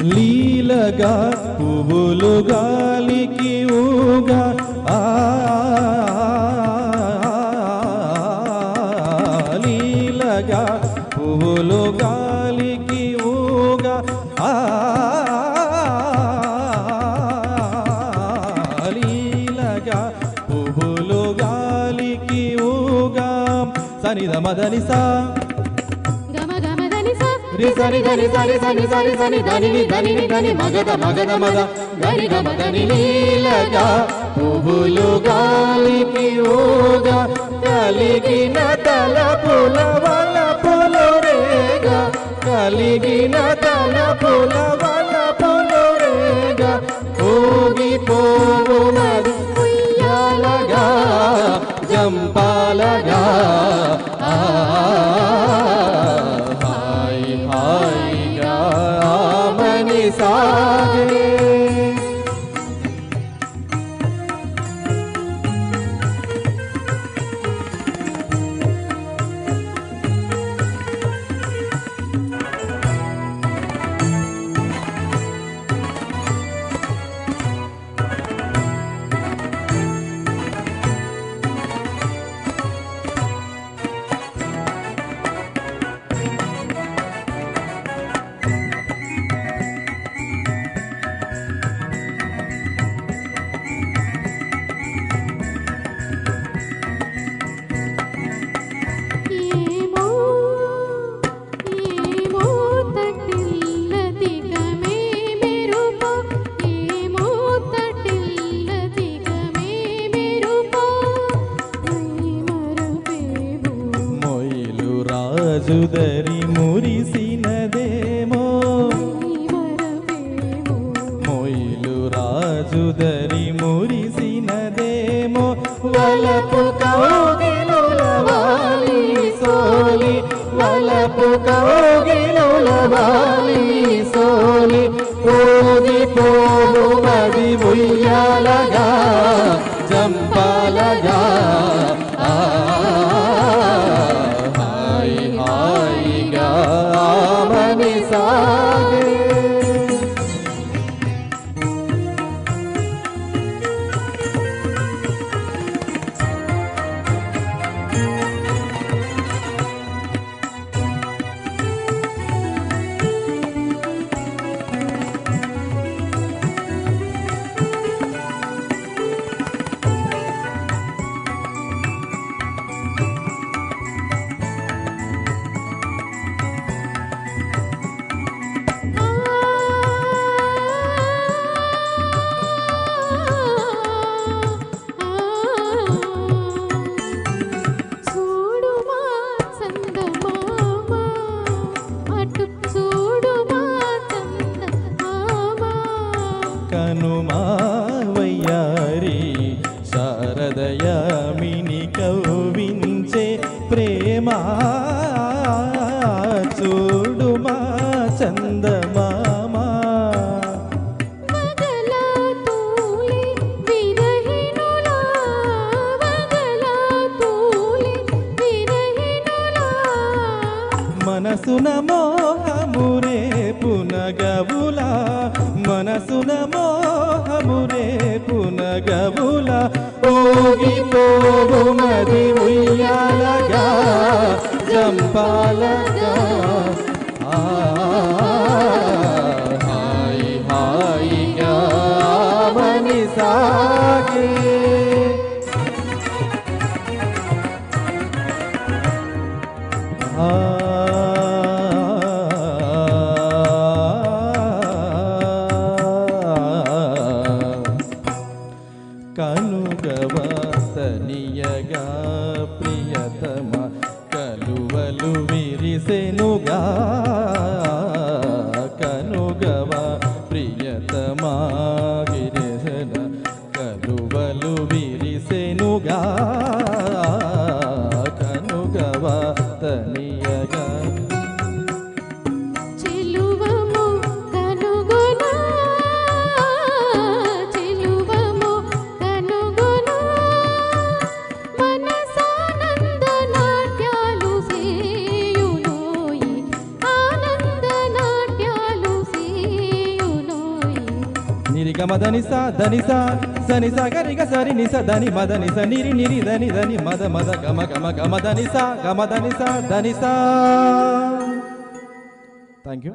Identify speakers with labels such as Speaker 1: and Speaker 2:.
Speaker 1: లీలగా పువ్వులు గాలికి ఊగా లీలగా పువ్వులు గాలికి ఊగా లీలగా పువ్వులు గాలికి ఊగా సనిద మదనిసా రి సని ధని సని సని సని సని ధని ధని ధని మగద మగద మద గని గమ ధని లీలగా పువ్వులు గాలికి ఊగా కలిగిన తలపుల వలపులు రేగా కలిగిన తలపుల వలపులు రేగా ఊగిపోవునది ఉయ్యాలగా జంపాలగా సాగే రాజుదరి మురిసినదేమో మొయిలు రాజుదరి మురిసినదేమో వలపు కౌగిలుల వాలి సోలి వలపు కౌగిలుల వాలి సోలి ఊగిపోవు మది ఉయ్యాలగా జంపాలగా సాగే కనుమా వయ్యారి శారదయామిని కవ్వించే ప్రేమ చూడుమా చందమామ మనసున మోహమురే పునగవుల మనసున మోహమురే పునగవుల ఊగిపోవు మది ఉయ్యాలగా జంపాలగా హాయి హాయిగా మని సాగే కనుగవతనియగా ప్రియతమ కలువలు విరిసెనుగా నిరి గమ దని సా సని సా గరి గ సరి ని స దని మద ని స నిరి నిరి దని దని మద మద గమ గమ గమ దని సా దని సా. Thank you.